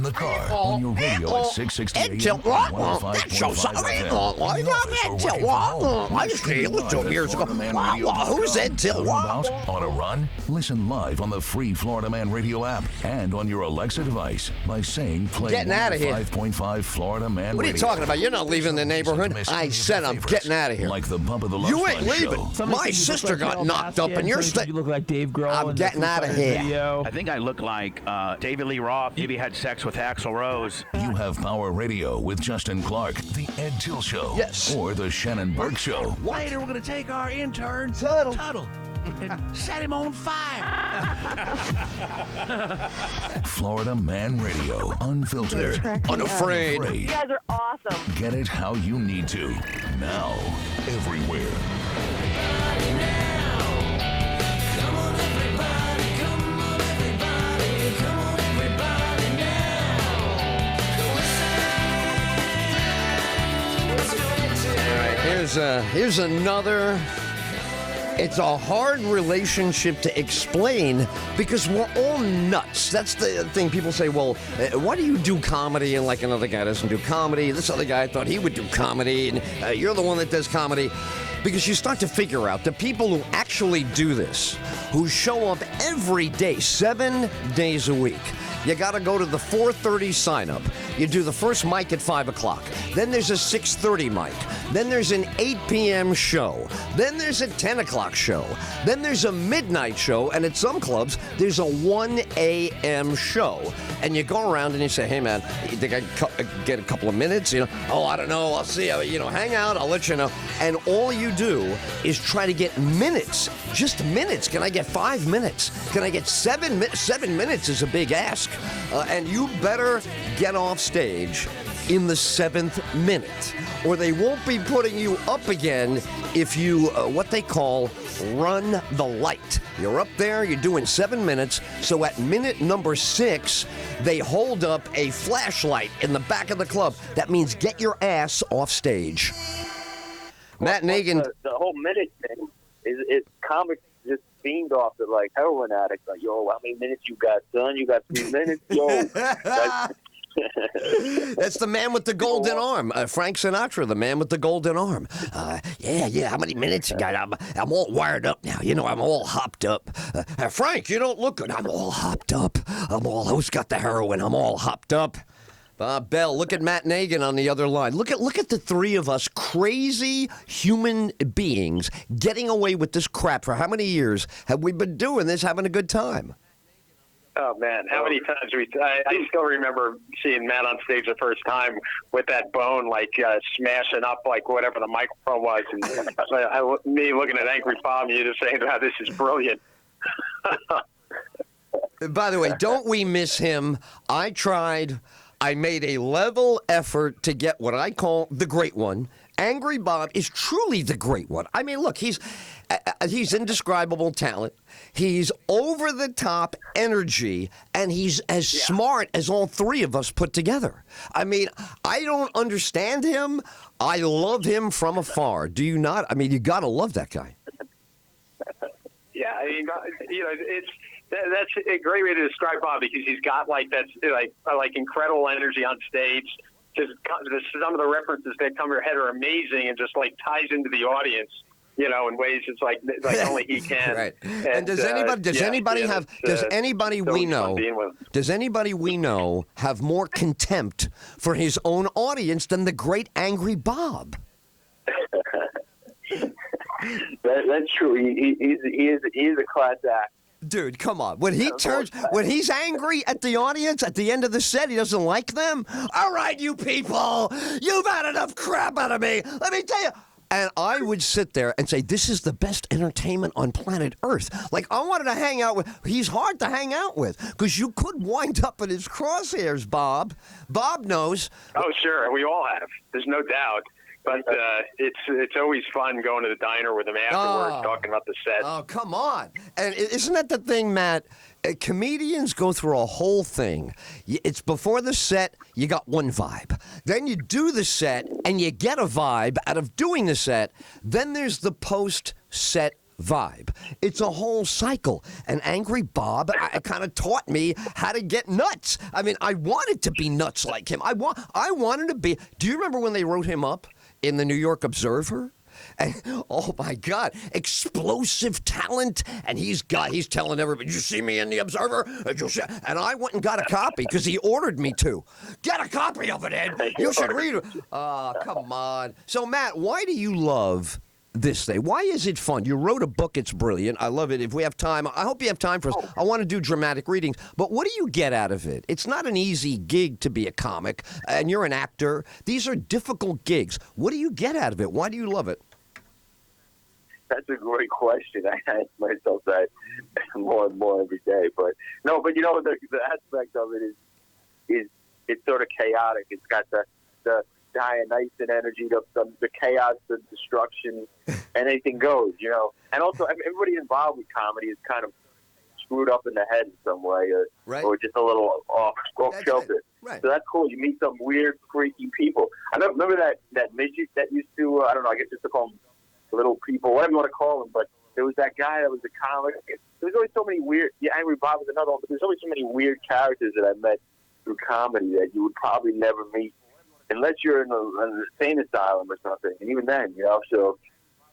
the car, on your radio at 660 AM, 105.5 I just heard it 2 years ago. Who's Ed Tyll? On a run? Listen live on the free Florida Man Radio app and on your Alexa device by saying play Getting out of here. 5.5 Florida Man What are you Radio. talking about? You're not leaving the neighborhood. I said I'm getting out of here. Like the Bump of the Love You ain't Sponge leaving. Show. My sister got knocked up, and you're You look like Dave Grohl. I'm in the getting Foo out of Fighters here. video. I think I look like David Lee Roth. Maybe had sex with Axl Rose. You have Power Radio with Justin Clark, The Ed Tyll Show, Yes. or The Shannon Burke Show. Later, we're going to take our intern, Tuttle. and set him on fire. Florida Man Radio, unfiltered, Unafraid. You guys are awesome. Get it how you need to. Now, everywhere. Here's another. It's a hard relationship to explain because we're all nuts. That's the thing. People say, well, why do you do comedy and like another guy doesn't do comedy? This other guy thought he would do comedy and you're the one that does comedy. Because you start to figure out the people who actually do this, who show up every day, 7 days a week. You got to go to the 4:30 sign-up. You do the first mic at 5 o'clock. Then there's a 6:30 mic. Then there's an 8 p.m. show. Then there's a 10 o'clock show. Then there's a midnight show. And at some clubs, there's a 1 a.m. show. And you go around and you say, hey, man, you think I can get a couple of minutes? You know, oh, I don't know. I'll see. You know, hang out. I'll let you know. And all you do is try to get minutes. Just minutes. Can I get 5 minutes? Can I get 7 minutes? 7 minutes is a big ask. And you better get off stage in the 7th minute, or they won't be putting you up again if you, what they call, run the light. You're up there, you're doing 7 minutes, so at minute number 6, they hold up a flashlight in the back of the club. That means get your ass off stage. Matt Nagin. The whole minute thing is comics just beamed off the like heroin addicts. Like, yo, how many minutes you got, son? You got 3 minutes? Yo. That's the man with the golden arm. Frank Sinatra, the man with the golden arm. Yeah, how many minutes you got? I'm all wired up now. You know, I'm all hopped up. Frank, you don't look good. I'm all hopped up. Who's got the heroin? I'm all hopped up. Bob Bell, look at Matt Nagin on the other line. Look at the three of us crazy human beings getting away with this crap. For how many years have we been doing this, having a good time? Oh, man, how many times I still remember seeing Matt on stage the first time with that bone, like, smashing up, like, whatever the microphone was. And me looking at Angry Bob, and you just saying, wow, this is brilliant. By the way, don't we miss him? I made a level effort to get what I call the great one. Angry Bob is truly the great one. I mean, look, he's indescribable talent. He's over-the-top energy, and he's as smart as all three of us put together. I mean, I don't understand him. I love him from afar. Do you not? I mean, you got to love that guy. Yeah, I mean, you know, that's a great way to describe Bob because he's got like incredible energy on stage. Just some of the references that come to your head are amazing and just like ties into the audience, you know, in ways it's like only he can. Right. And does anybody we know have more contempt for his own audience than the great Angry Bob? That's true. He is a class act. Dude, come on. When he's angry at the audience at the end of the set, he doesn't like them. All right, you people, you've had enough crap out of me. Let me tell you. And I would sit there and say, this is the best entertainment on planet Earth. Like, I wanted to hang out with. He's hard to hang out with because you could wind up in his crosshairs, Bob. Bob knows. Oh, sure. We all have. There's no doubt. But it's always fun going to the diner with him afterwards, talking about the set. Oh, come on. And isn't that the thing, Matt? Comedians go through a whole thing. It's before the set, you got one vibe. Then you do the set, and you get a vibe out of doing the set. Then there's the post-set vibe. It's a whole cycle. And Angry Bob kind of taught me how to get nuts. I mean, I wanted to be nuts like him. I wanted to be. Do you remember when they wrote him up in the New York Observer? And, oh my God, explosive talent, and he's telling everybody, "Did you see me in the Observer?" And I went and got a copy because he ordered me to. Get a copy of it, Ed. You should read it. Come on. So Matt, why do you love this thing? Why is it fun? You wrote a book. It's brilliant. I love it. If we have time, I hope you have time for us. I want to do dramatic readings. But what do you get out of it? It's not an easy gig to be a comic, and you're an actor. These are difficult gigs. What do you get out of it? Why do you love it? That's a great question. I ask myself that more and more every day. But no, but you know, the aspect of it is it's sort of chaotic. It's got the Dionysian energy, the chaos, the destruction, and anything goes, you know. And also, everybody involved with comedy is kind of screwed up in the head in some way, or just a little off kilter. Right. So that's cool. You meet some weird, freaky people. I remember that midget that used to, I don't know, I guess just to call them little people, whatever you want to call them, but there was that guy that was a comic. There was always so many weird, Angry Bob was another one, but there's always so many weird characters that I met through comedy that you would probably never meet unless you're in an insane asylum or something. And even then, you know, so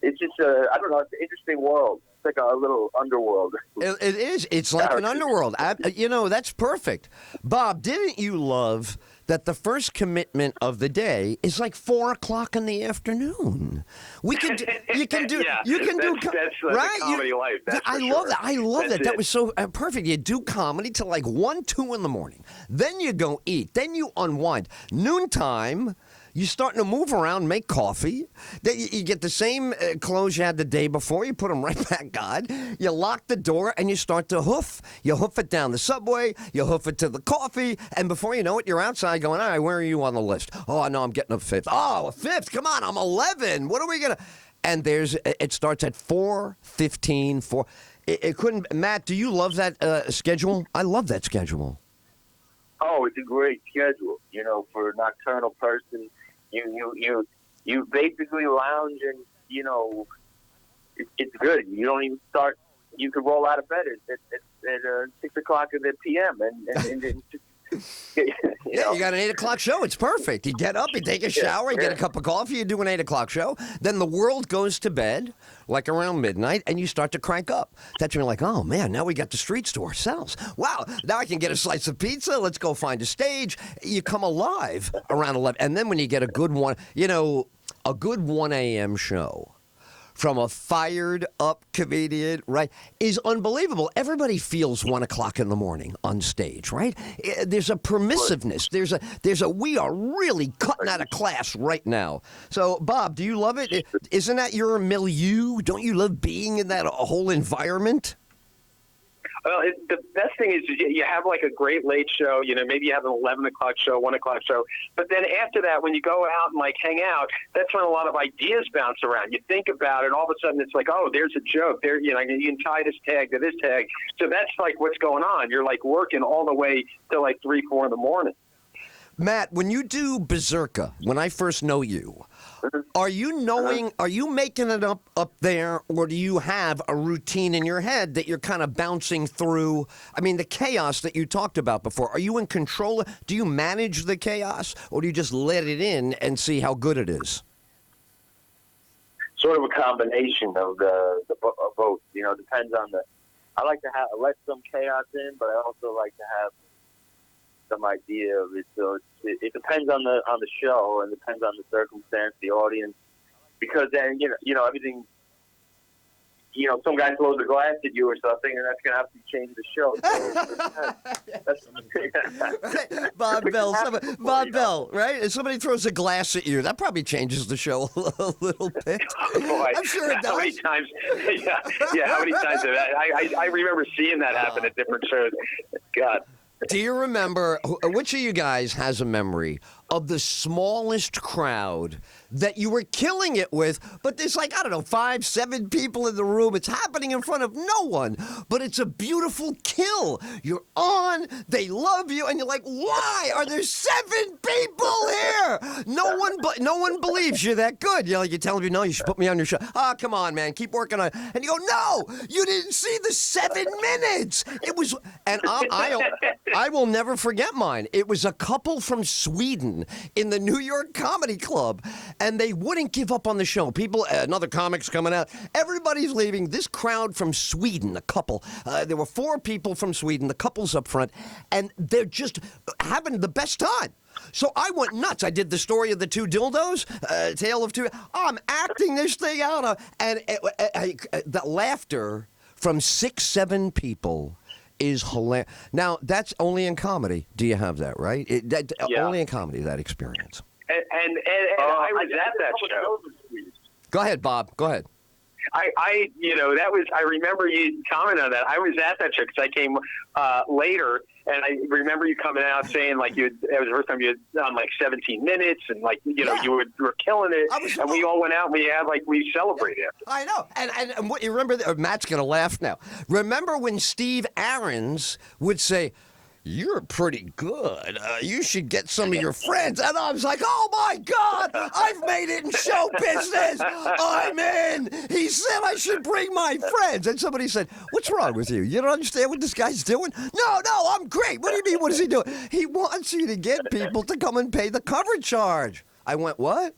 it's just, I don't know, it's an interesting world. It's like a little underworld. It is. It's like an underworld. You know, that's perfect. Bob, didn't you love that the first commitment of the day is like 4 o'clock in the afternoon? You can do that's right? comedy life. I love that. I love that. That was so perfect. You do comedy till like 1, 2 in the morning. Then you go eat. Then you unwind. Noontime, you're starting to move around, make coffee. Then you get the same clothes you had the day before. You put them right back on. You lock the door and you start to hoof. You hoof it down the subway. You hoof it to the coffee. And before you know it, you're outside going, all right, where are you on the list? Oh, no, I'm getting a fifth. Oh, a fifth? Come on, I'm 11. What are we going to... And it starts at 4:15. It couldn't... Matt, do you love that schedule? I love that schedule. Oh, it's a great schedule. You know, for a nocturnal person... You basically lounge and, you know, it's good. You don't even start. You can roll out of bed at 6 o'clock in the p.m. and you know. You got an 8 o'clock show. It's perfect. You get up, you take a shower, you get a cup of coffee, you do an 8 o'clock show. Then the world goes to bed like around midnight, and you start to crank up. That's when you're like, oh man, now we got the streets to ourselves. Wow, now I can get a slice of pizza. Let's go find a stage. You come alive around 11, and then when you get a good one, you know, a good 1 a.m. show from a fired-up comedian, right, is unbelievable. Everybody feels 1 o'clock in the morning on stage, right? There's a permissiveness. There's a we are really cutting out of class right now. So, Bob, do you love it? Isn't that your milieu? Don't you love being in that whole environment? Well, the best thing is you have like a great late show, you know, maybe you have an 11 o'clock show, 1 o'clock show. But then after that, when you go out and like hang out, that's when a lot of ideas bounce around. You think about it, and all of a sudden it's like, oh, there's a joke. There, you know, you can tie this tag to this tag. So that's like what's going on. You're like working all the way till like 3, 4 in the morning. Matt, when you do Berserka, when I first know you, are you making it up there, or do you have a routine in your head that you're kind of bouncing through? I mean, the chaos that you talked about before, are you in control? Do you manage the chaos, or do you just let it in and see how good it is? Sort of a combination of both. You know, depends on I like to let some chaos in, but I also like to have some idea of it. So it depends on the show, and depends on the circumstance, the audience, because then you know everything. You know, some guy throws a glass at you or something, and that's going to have to change the show. So, Bob Bell, right? If somebody throws a glass at you, that probably changes the show a little bit. Boy, I'm sure it does. How many times? Yeah. How many times? I remember seeing that happen at different shows. God. Do you remember, which of you guys has a memory of the smallest crowd that you were killing it with, but there's like, I don't know, 5, 7 people in the room. It's happening in front of no one, but it's a beautiful kill. You're on, they love you, and you're like, why are there 7 people here? No one believes you're that good. You're telling me, no, you should put me on your show. Come on, man, keep working on it. And you go, no, you didn't see the 7 minutes. It was, and I will never forget mine. It was a couple from Sweden in the New York Comedy Club, and they wouldn't give up on the show. People, another comic's coming out. Everybody's leaving. This crowd from Sweden, a couple. There were 4 people from Sweden. The couple's up front, and they're just having the best time. So I went nuts. I did the story of the 2 dildos, tale of 2. I'm acting this thing out, and the laughter from 6, 7 people is hilarious. Now, that's only in comedy. Do you have that, right? Only in comedy, that experience. And I was at that show. Go ahead, Bob. Go ahead. I remember you commenting on that. I was at that show because I came later, and I remember you coming out saying it was the first time you had done 17 minutes, and you were killing it, and we all went out and we celebrated after. I know, and what you remember? Matt's gonna laugh now. Remember when Steve Aarons would say, "You're pretty good. You should get some of your friends." And I was like, oh, my God, I've made it in show business. I'm in. He said I should bring my friends. And somebody said, what's wrong with you? You don't understand what this guy's doing? No, I'm great. What do you mean? What is he doing? He wants you to get people to come and pay the cover charge. I went, what?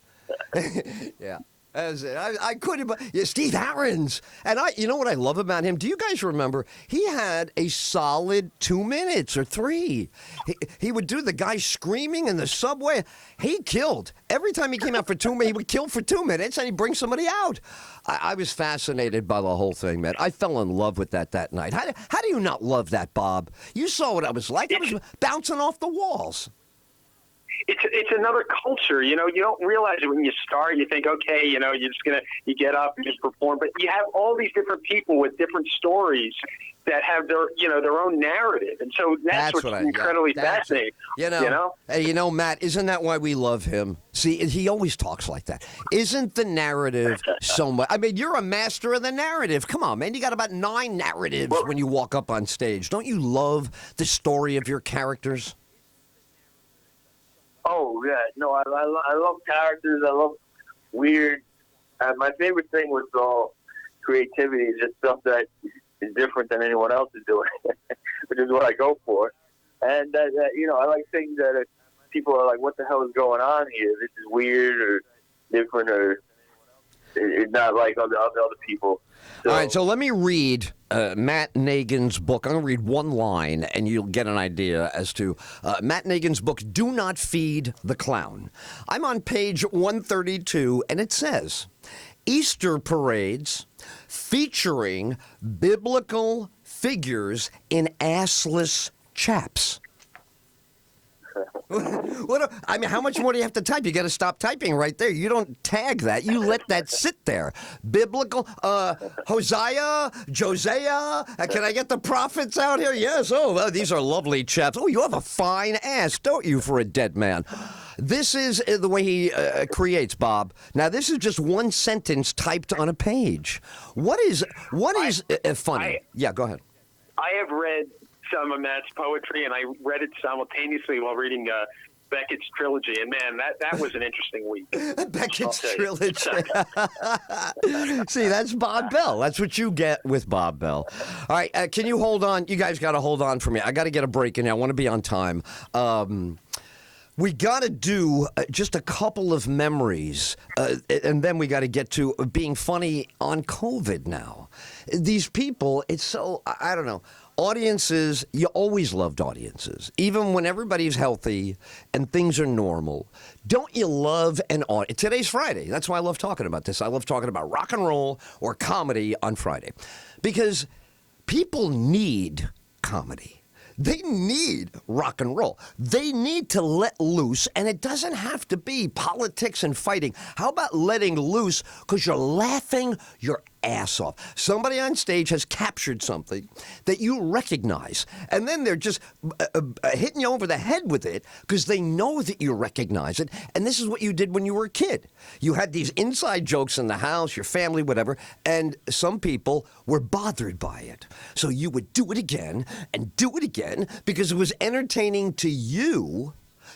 Yeah. I couldn't, but Steve Aarons. And you know what I love about him? Do you guys remember? He had a solid 2 minutes or 3. He would do the guy screaming in the subway. He killed. Every time he came out for 2 minutes, he would kill for 2 minutes, and he'd bring somebody out. I was fascinated by the whole thing, man. I fell in love with that night. How do you not love that, Bob? You saw what I was like. I was bouncing off the walls. It's another culture, you don't realize it when you start. You think, okay, you get up and just perform, but you have all these different people with different stories that have their own narrative, and so that's what's incredibly fascinating. Matt, isn't that why we love him? See, he always talks like that. Isn't the narrative so much? I mean, you're a master of the narrative. Come on, man, you got about 9 narratives when you walk up on stage. Don't you love the story of your characters? Oh, yeah. No, I love characters. I love weird. My favorite thing was all creativity, is just stuff that is different than anyone else is doing, which is what I go for. And, I like things that people are like, what the hell is going on here? This is weird or different, or it's not like other people. So, all right, so let me read Matt Nagin's book. I'm going to read one line, and you'll get an idea as to Matt Nagin's book, Do Not Feed the Clown. I'm on page 132, and it says, Easter parades featuring biblical figures in assless chaps. How much more do you have to type? You got to stop typing right there. You don't tag that. You let that sit there. Biblical, Hosea, Josiah. Can I get the prophets out here? Yes. Oh, these are lovely chaps. Oh, you have a fine ass, don't you, for a dead man? This is the way he creates, Bob. Now, this is just one sentence typed on a page. What is funny? Yeah, go ahead. I have read some of Matt's poetry, and I read it simultaneously while reading Beckett's trilogy, and man, that was an interesting week. Beckett's trilogy. See, that's Bob Bell. That's what you get with Bob Bell. All right, can you hold on? You guys got to hold on for me. I got to get a break in here. I want to be on time. We got to do just a couple of memories, and then we got to get to being funny on COVID now. These people, it's so, I don't know. Audiences, you always loved audiences, even when everybody's healthy and things are normal. Don't you love an audience? Today's Friday. That's why I love talking about this. I love talking about rock and roll or comedy on Friday, because people need comedy. They need rock and roll. They need to let loose, and it doesn't have to be politics and fighting. How about letting loose because you're laughing your ass off. Somebody on stage has captured something that you recognize, and then they're just hitting you over the head with it because they know that you recognize it. And this is what you did when you were a kid. You had these inside jokes in the house, your family, whatever, and some people were bothered by it. So you would do it again and do it again because it was entertaining to you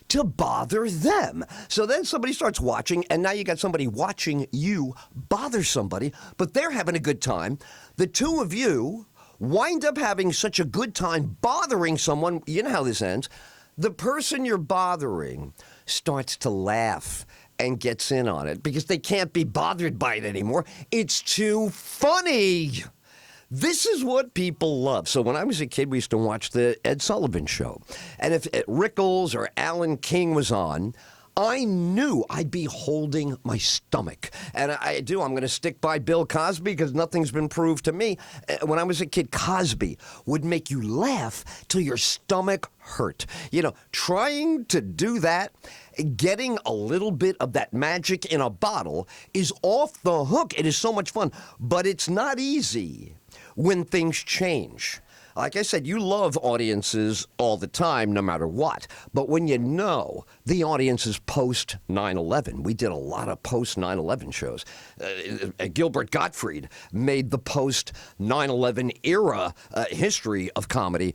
to bother them. So then somebody starts watching, and now you got somebody watching you bother somebody, but they're having a good time. The two of you wind up having such a good time bothering someone. You know how this ends. The person you're bothering starts to laugh and gets in on it because they can't be bothered by it anymore. It's too funny. This is what people love. So when I was a kid, we used to watch the Ed Sullivan Show. And if Rickles or Alan King was on, I knew I'd be holding my stomach. And I'm going to stick by Bill Cosby because nothing's been proved to me. When I was a kid, Cosby would make you laugh till your stomach hurt. You know, trying to do that, getting a little bit of that magic in a bottle is off the hook. It is so much fun, but it's not easy when things change. Like I said, you love audiences all the time, no matter what. But when you know the audience is post 9/11, we did a lot of post 9/11 shows. Gilbert Gottfried made the post 9/11 era history of comedy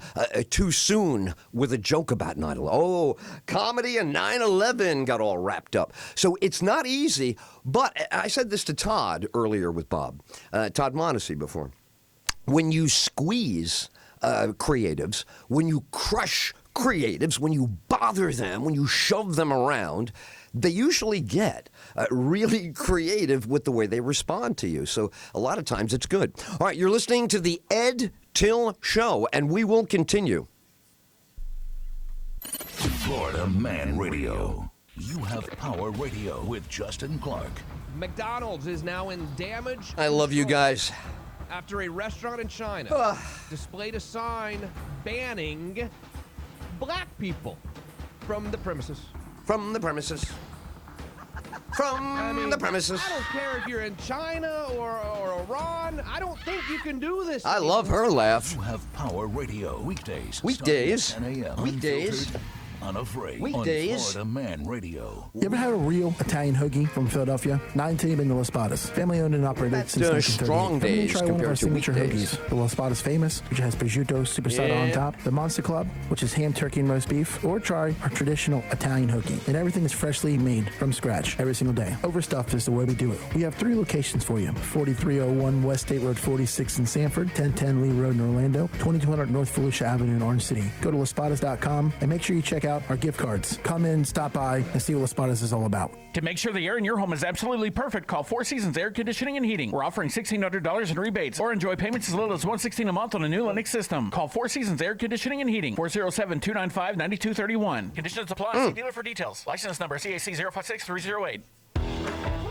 too soon with a joke about 9/11. Oh, comedy and 9/11 got all wrapped up. So it's not easy. But I said this to Todd earlier with Bob, Todd Monacy before. When you squeeze creatives, when you crush creatives, when you bother them, when you shove them around, they usually get really creative with the way they respond to you. So a lot of times it's good. All right, you're listening to the Ed Tyll Show, and we will continue. Florida Man Radio. You have Power Radio with Justin Clark. McDonald's is now in damage. I love you guys. After a restaurant in China displayed a sign banning black people from the premises. From the premises. From the premises. I don't care if you're in China or Iran. I don't think you can do this. I love her laugh. You have Power Radio weekdays. Weekdays. starting at 10 a.m. Weekdays. Unfiltered, unafraid. Weekdays. On Florida Man Radio. You ever had a real Italian hoagie from Philadelphia? Not until you've been to Las Spadas. Family owned and operated That's since the 1938. strong Come in and days try one of our compared to signature weekdays. hoagies. The Las Spadas Famous, which has prosciutto supersada on top. The Monster Club, which is ham, turkey, and roast beef. Or try our traditional Italian hoagie. And everything is freshly made from scratch every single day. Overstuffed is the way we do it. We have 3 locations for you. 4301 West State Road 46 in Sanford, 1010 Lee Road in Orlando, 2200 North Volusia Avenue in Orange City. Go to laspadas.com and make sure you check out our gift cards. Come in, stop by, and see what Las Spadas is all about. To make sure the air in your home is absolutely perfect, call Four Seasons Air Conditioning and Heating. We're offering $1,600 in rebates or enjoy payments as little as $116 a month on a new Lennox system. Call Four Seasons Air Conditioning and Heating, 407-295-9231. Conditions apply. See dealer for details. License number CAC 056308.